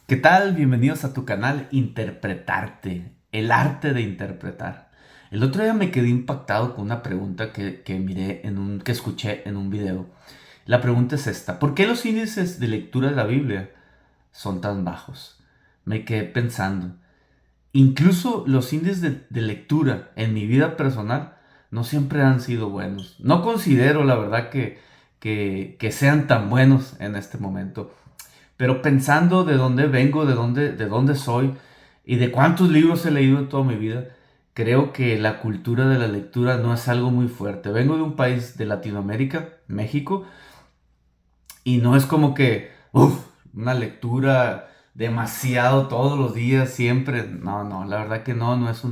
¿Qué tal? Bienvenidos a tu canal Interpretarte, el arte de interpretar. El otro día me quedé impactado con una pregunta que miré que escuché en un video. La pregunta es esta: ¿por qué los índices de lectura de la Biblia son tan bajos? Me quedé pensando. Incluso los índices de lectura en mi vida personal no siempre han sido buenos. No considero, la verdad, que sean tan buenos en este momento. Pero pensando de dónde vengo, de dónde soy y de cuántos libros he leído en toda mi vida, creo que la cultura de la lectura no es algo muy fuerte. Vengo de un país de Latinoamérica, México, y no es como que, una lectura demasiado todos los días, siempre. No, no, la verdad que no, no es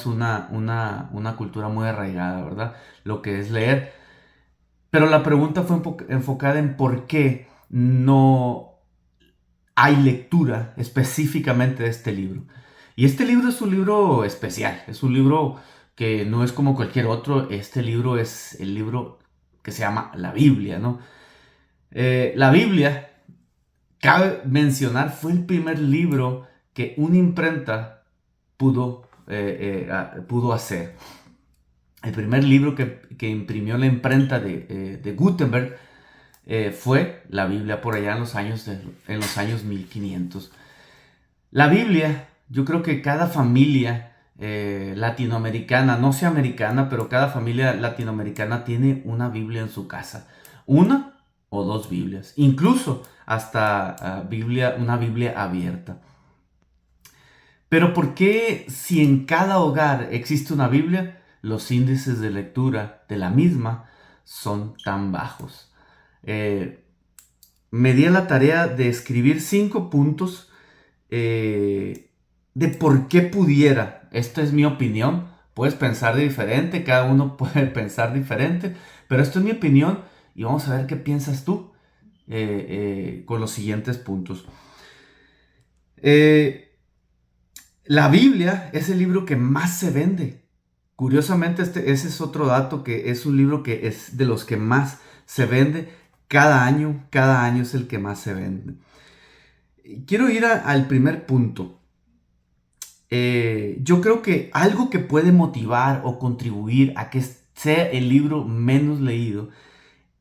una cultura muy arraigada, ¿verdad? Lo que es leer. Pero la pregunta fue enfocada en por qué no hay lectura específicamente de este libro. Y este libro es un libro especial, es un libro que no es como cualquier otro. Este libro es el libro que se llama la Biblia, ¿no? La Biblia, cabe mencionar, fue el primer libro que una imprenta pudo hacer. El primer libro que imprimió la imprenta de Gutenberg fue la Biblia por allá en los años 1500. La Biblia, yo creo que cada familia latinoamericana, no sea americana, pero cada familia latinoamericana tiene una Biblia en su casa. Una o dos Biblias, incluso hasta una Biblia abierta. Pero ¿por qué, si en cada hogar existe una Biblia, los índices de lectura de la misma son tan bajos? Eh, Me di a la tarea de escribir 5 puntos de por qué pudiera. Esta es mi opinión. Puedes pensar de diferente, cada uno puede pensar diferente, pero esto es mi opinión y vamos a ver qué piensas tú con los siguientes puntos. Eh, la Biblia es el libro que más se vende. Curiosamente, ese es otro dato, que es un libro que es de los que más se vende cada año es el que más se vende. Quiero ir al primer punto. Yo creo que algo que puede motivar o contribuir a que sea el libro menos leído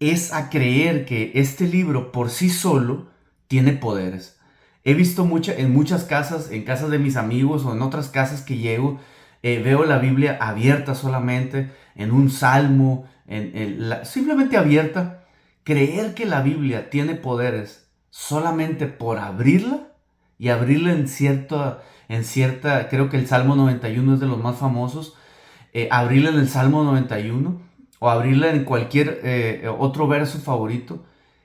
es a creer que este libro por sí solo tiene poderes. He visto en muchas casas, en casas de mis amigos o en otras casas que llego, veo la Biblia abierta solamente, en un salmo, simplemente abierta. Creer que la Biblia tiene poderes solamente por abrirla y abrirla creo que el Salmo 91 es de los más famosos. Abrirla en el Salmo 91 o abrirla en cualquier otro verso favorito.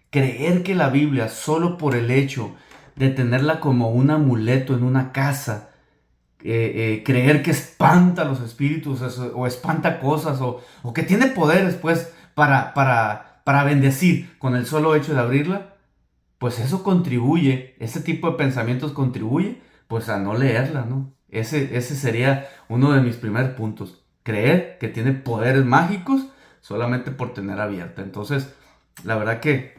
Creer que la Biblia, solo por el hecho de tenerla como un amuleto en una casa, creer que espanta a los espíritus o espanta cosas o que tiene poderes pues para bendecir con el solo hecho de abrirla, pues eso contribuye, ese tipo de pensamientos contribuye pues a no leerla, ¿no? Ese sería uno de mis primeros puntos. Creer que tiene poderes mágicos solamente por tener abierta. Entonces, la verdad que,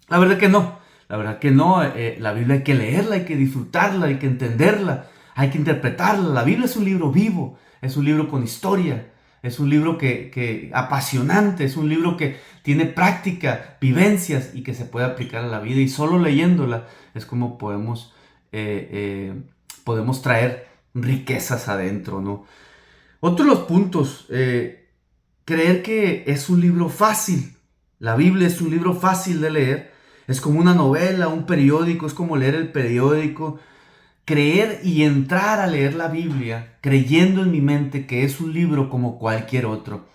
la verdad que no. La verdad que no. La Biblia hay que leerla, hay que disfrutarla, hay que entenderla, hay que interpretarla. La Biblia es un libro vivo, es un libro con historia, es un libro que apasionante, es un libro que tiene práctica, vivencias y que se puede aplicar a la vida. Y solo leyéndola es como podemos traer riquezas adentro, ¿no? Otro de los puntos, creer que es un libro fácil. La Biblia es un libro fácil de leer. Es como una novela, un periódico, es como leer el periódico. Creer y entrar a leer la Biblia creyendo en mi mente que es un libro como cualquier otro.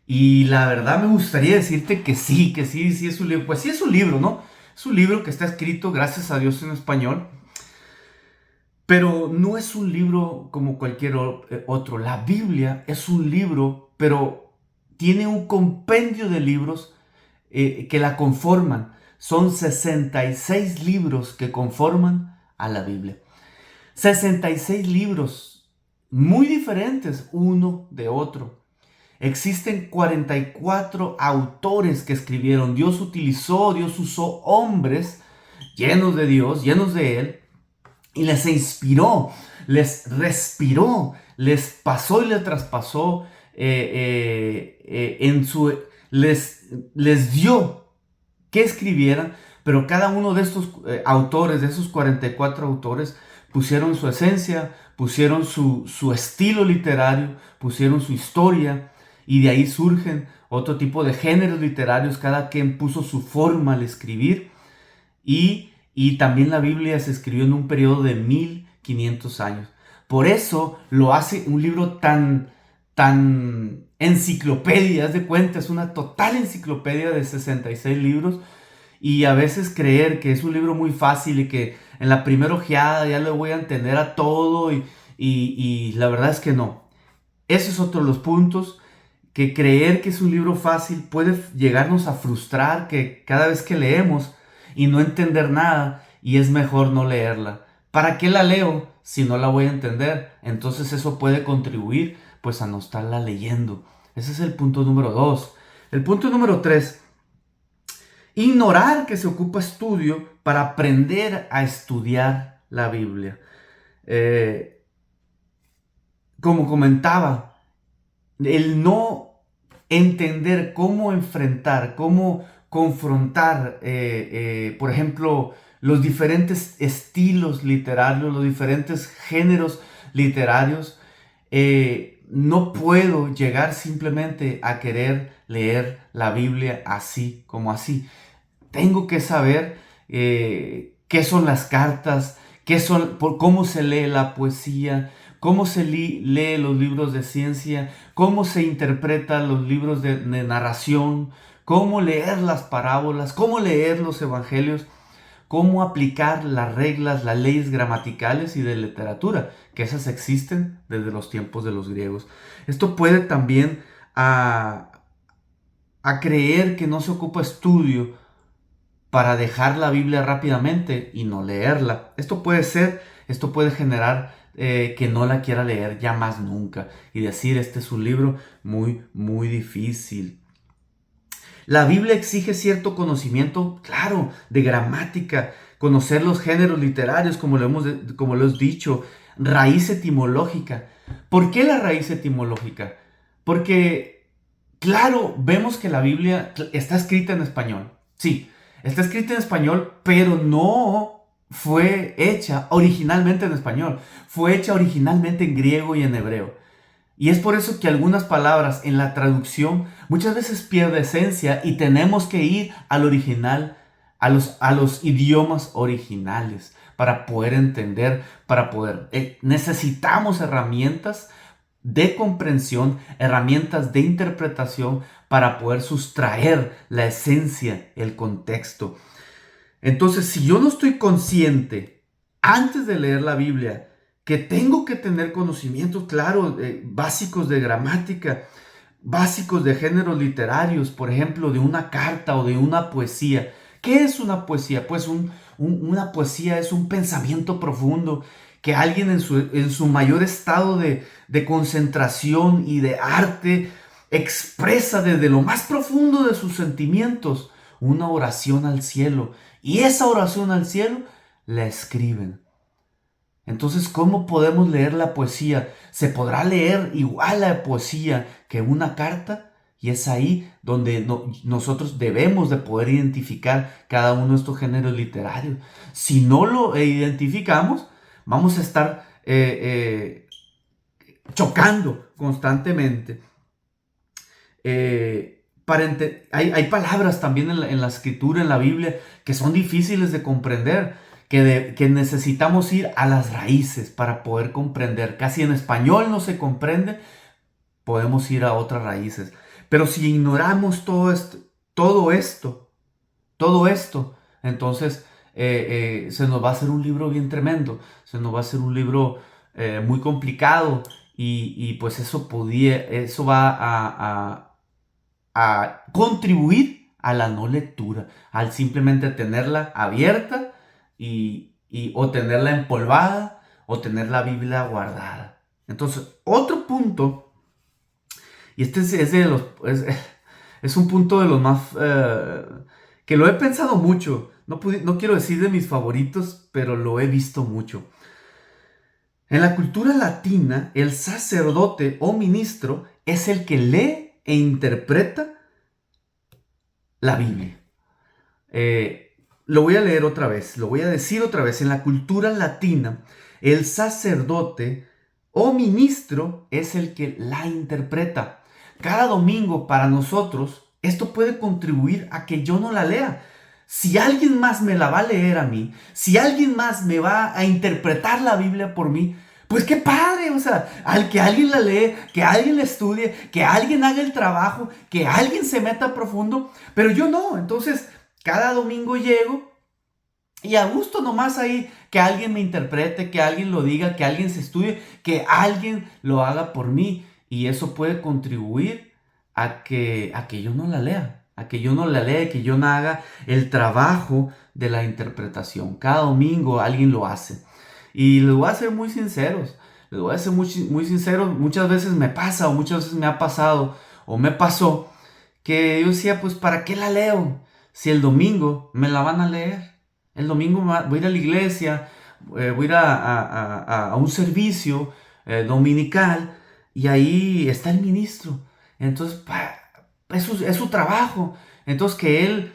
Y la verdad me gustaría decirte que sí, sí es un libro. Pues sí es un libro, ¿no? Es un libro que está escrito, gracias a Dios, en español. Pero no es un libro como cualquier otro. La Biblia es un libro, pero tiene un compendio de libros que la conforman. Son 66 libros que conforman a la Biblia. 66 libros muy diferentes uno de otro. Existen 44 autores que escribieron. Dios usó hombres llenos de Dios, llenos de Él, y les inspiró, les respiró, les pasó y les traspasó les dio que escribieran, pero cada uno de estos autores, de esos 44 autores, pusieron su esencia, pusieron su estilo literario, pusieron su historia, y de ahí surgen otro tipo de géneros literarios, cada quien puso su forma al escribir, y también la Biblia se escribió en un periodo de 1500 años. Por eso lo hace un libro tan enciclopedia, haz de cuenta, es una total enciclopedia de 66 libros, y a veces creer que es un libro muy fácil y que en la primera ojeada ya le voy a entender a todo, y la verdad es que no. Ese es otro de los puntos, que creer que es un libro fácil puede llegarnos a frustrar, que cada vez que leemos y no entender nada, y es mejor no leerla. ¿Para qué la leo si no la voy a entender? Entonces eso puede contribuir pues a no estarla leyendo. Ese es el punto número 2. El punto número 3: ignorar que se ocupa estudio para aprender a estudiar la Biblia. Como comentaba, el no entender cómo enfrentar, cómo confrontar, por ejemplo, los diferentes estilos literarios, los diferentes géneros literarios, no puedo llegar simplemente a querer leer la Biblia así como así. Tengo que saber qué son las cartas, cómo se lee la poesía, cómo se lee los libros de ciencia, cómo se interpretan los libros de narración, cómo leer las parábolas, cómo leer los evangelios, cómo aplicar las reglas, las leyes gramaticales y de literatura, que esas existen desde los tiempos de los griegos. Esto puede también a creer que no se ocupa estudio para dejar la Biblia rápidamente y no leerla. Esto puede generar que no la quiera leer ya más nunca y decir, este es un libro muy, muy difícil. La Biblia exige cierto conocimiento, claro, de gramática, conocer los géneros literarios, como lo hemos dicho, raíz etimológica. ¿Por qué la raíz etimológica? Porque, claro, vemos que la Biblia está escrita en español. Sí, está escrita en español, pero no fue hecha originalmente en español. Fue hecha originalmente en griego y en hebreo. Y es por eso que algunas palabras en la traducción muchas veces pierde esencia y tenemos que ir al original, a los idiomas originales para poder entender, para poder. Necesitamos herramientas de comprensión, herramientas de interpretación para poder sustraer la esencia, el contexto. Entonces, si yo no estoy consciente antes de leer la Biblia que tengo que tener conocimientos, claro, básicos de gramática, básicos de géneros literarios, por ejemplo, de una carta o de una poesía. ¿Qué es una poesía? Pues una poesía es un pensamiento profundo que alguien en su mayor estado de concentración y de arte expresa desde lo más profundo de sus sentimientos una oración al cielo. Y esa oración al cielo la escriben. Entonces, ¿cómo podemos leer la poesía? ¿Se podrá leer igual la poesía que una carta? Y es ahí donde nosotros debemos de poder identificar cada uno de estos géneros literarios. Si no lo identificamos, vamos a estar chocando constantemente. Hay palabras también en la escritura, en la Biblia, que son difíciles de comprender, que necesitamos ir a las raíces para poder comprender. Casi en español no se comprende, podemos ir a otras raíces. Pero si ignoramos todo esto, entonces se nos va a hacer un libro bien tremendo, se nos va a hacer un libro muy complicado, y pues eso va a contribuir a la no lectura, al simplemente tenerla abierta o tenerla empolvada o tener la Biblia guardada. Entonces, otro punto, y este es un punto de los más que lo he pensado mucho. No quiero decir de mis favoritos, pero lo he visto mucho. En la cultura latina, el sacerdote o ministro es el que lee e interpreta la Biblia. Lo voy a leer otra vez, lo voy a decir otra vez. En la cultura latina, el sacerdote o ministro es el que la interpreta. Cada domingo para nosotros, esto puede contribuir a que yo no la lea. Si alguien más me la va a leer a mí, si alguien más me va a interpretar la Biblia por mí, pues qué padre, o sea, al que alguien la lee, que alguien la estudie, que alguien haga el trabajo, que alguien se meta profundo, pero yo no. Entonces, cada domingo llego y a gusto nomás ahí que alguien me interprete, que alguien lo diga, que alguien se estudie, que alguien lo haga por mí. Y eso puede contribuir a que yo no la lea, que yo no haga el trabajo de la interpretación. Cada domingo alguien lo hace. Y les voy a ser muy sinceros, les voy a ser muy sinceros, muchas veces me pasa o muchas veces me ha pasado o me pasó que yo decía, pues ¿para qué la leo? Si el domingo me la van a leer. El domingo voy a ir a la iglesia, voy a ir a un servicio dominical y ahí está el ministro. Entonces, es su trabajo. Entonces, que él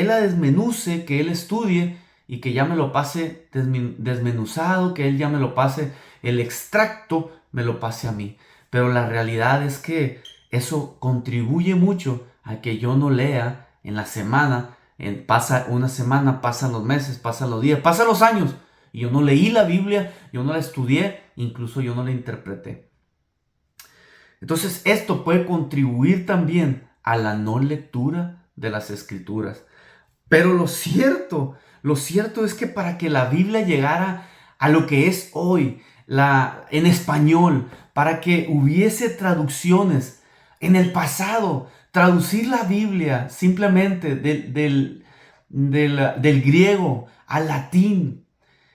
la desmenuce, que él estudie y que ya me lo pase desmenuzado, que él ya me lo pase, el extracto me lo pase a mí. Pero la realidad es que eso contribuye mucho a que yo no lea en la semana. Pasa una semana, pasan los meses, pasan los días, pasan los años. Y yo no leí la Biblia, yo no la estudié, incluso yo no la interpreté. Entonces esto puede contribuir también a la no lectura de las Escrituras. Pero lo cierto es que para que la Biblia llegara a lo que es hoy, en español, para que hubiese traducciones en el pasado, traducir la Biblia simplemente del griego al latín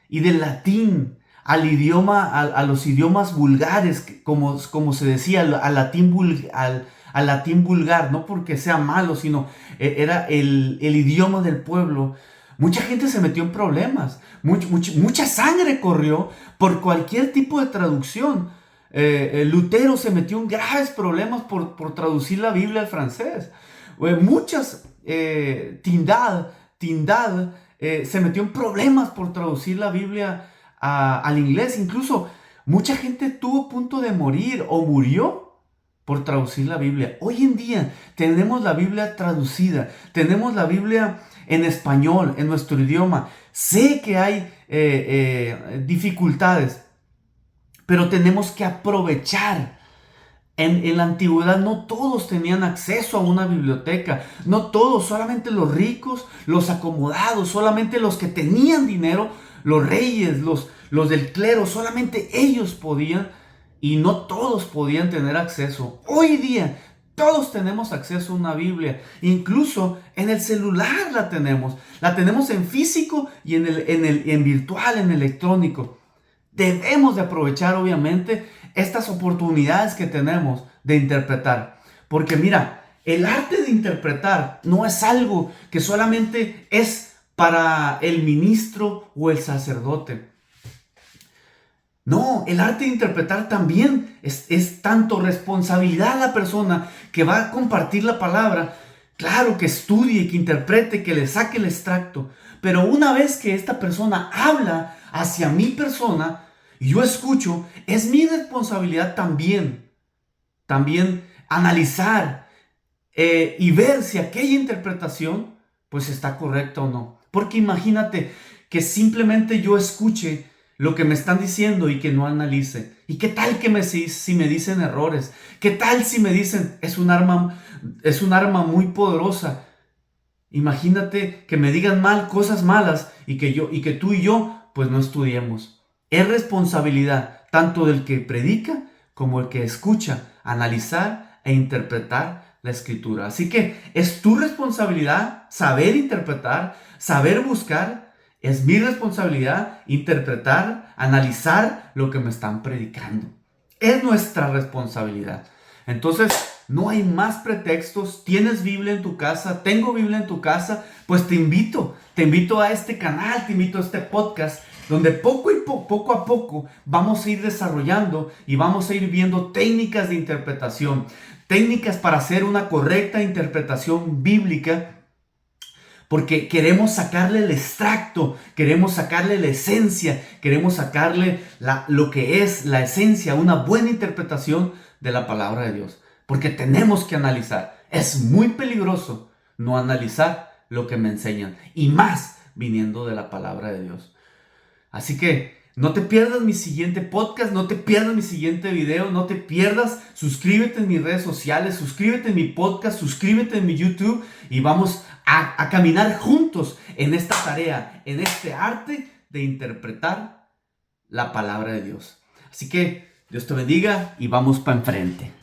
y del latín al idioma, a los idiomas vulgares, como se decía, al latín vulgar, no porque sea malo, sino era el idioma del pueblo. Mucha gente se metió en problemas, mucha sangre corrió por cualquier tipo de traducción. Lutero se metió en graves problemas por traducir la Biblia al francés. Tindad se metió en problemas por traducir la Biblia al inglés. Incluso mucha gente tuvo punto de morir o murió por traducir la Biblia. Hoy en día tenemos la Biblia traducida, tenemos la Biblia en español, en nuestro idioma. Sé que hay dificultades, pero tenemos que aprovechar. En la antigüedad no todos tenían acceso a una biblioteca, no todos, solamente los ricos, los acomodados, solamente los que tenían dinero, los reyes, los del clero, solamente ellos podían y no todos podían tener acceso. Hoy día todos tenemos acceso a una Biblia, incluso en el celular la tenemos en físico y en virtual, en electrónico. Debemos de aprovechar obviamente estas oportunidades que tenemos de interpretar. Porque mira, el arte de interpretar no es algo que solamente es para el ministro o el sacerdote. No, el arte de interpretar también es tanto responsabilidad de la persona que va a compartir la palabra. Claro, que estudie, que interprete, que le saque el extracto. Pero una vez que esta persona habla hacia mi persona y yo escucho, es mi responsabilidad también analizar y ver si aquella interpretación pues está correcta o no. Porque imagínate que simplemente yo escuche lo que me están diciendo y que no analice. ¿Y qué tal si me dicen errores? ¿Qué tal si me dicen es un arma muy poderosa? Imagínate que me digan mal cosas malas y que tú y yo pues no estudiemos. Es responsabilidad tanto del que predica como el que escucha analizar e interpretar la escritura. Así que es tu responsabilidad saber interpretar, saber buscar. Es mi responsabilidad interpretar, analizar lo que me están predicando. Es nuestra responsabilidad. Entonces, No hay más pretextos. ¿Tienes Biblia en tu casa? ¿Tengo Biblia en tu casa? Pues te invito a este canal, te invito a este podcast, donde poco a poco vamos a ir desarrollando y vamos a ir viendo técnicas de interpretación, técnicas para hacer una correcta interpretación bíblica, porque queremos sacarle el extracto, queremos sacarle la esencia, queremos sacarle lo que es la esencia, una buena interpretación de la palabra de Dios. Porque tenemos que analizar. Es muy peligroso no analizar lo que me enseñan, y más viniendo de la palabra de Dios. Así que no te pierdas mi siguiente podcast, no te pierdas mi siguiente video, no te pierdas. Suscríbete en mis redes sociales, suscríbete en mi podcast, suscríbete en mi YouTube, y vamos a caminar juntos en esta tarea, en este arte de interpretar la palabra de Dios. Así que Dios te bendiga y vamos para enfrente.